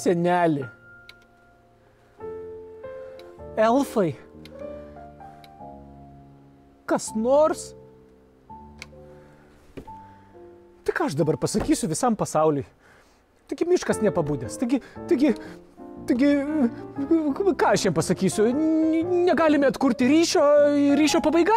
Seneli. Elfai. Kas nors? Tai ką aš dabar pasakysiu visam pasauliui? Taigi miškas nepabūdęs. Taigi, ką aš jam pasakysiu? Negalime atkurti ryšio pabaiga?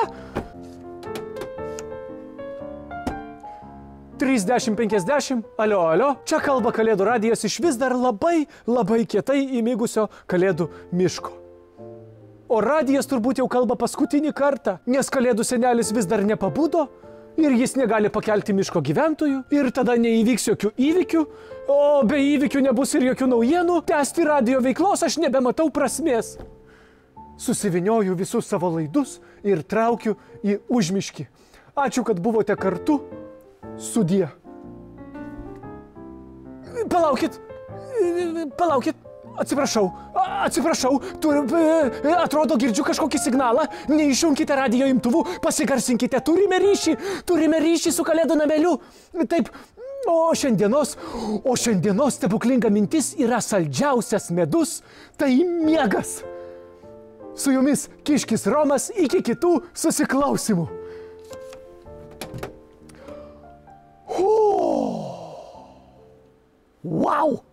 30-50, alio, čia kalba Kalėdų radijas iš vis dar labai kietai įmigusio Kalėdų miško. O radijas turbūt jau kalba paskutinį kartą, nes Kalėdų senelis vis dar nepabudo ir jis negali pakelti miško gyventojų ir tada neįvyks jokių įvykių, o be įvykių nebus ir jokių naujienų, tęsti radijo veiklos aš nebematau prasmės. Susivinioju visus savo laidus ir traukiu į užmiškį. Ačiū, kad buvote kartu. Sudie. Palaukit, atsiprašau, atrodo girdžiu kažkokį signalą, neišjunkite radijo imtuvų, pasigarsinkite, turime ryšį su Kalėdų nameliu. Taip, o šiandienos stebuklinga mintis yra saldžiausias medus, tai miegas. Su jumis Kiškis Romas, iki kitų susiklausimų. Wow!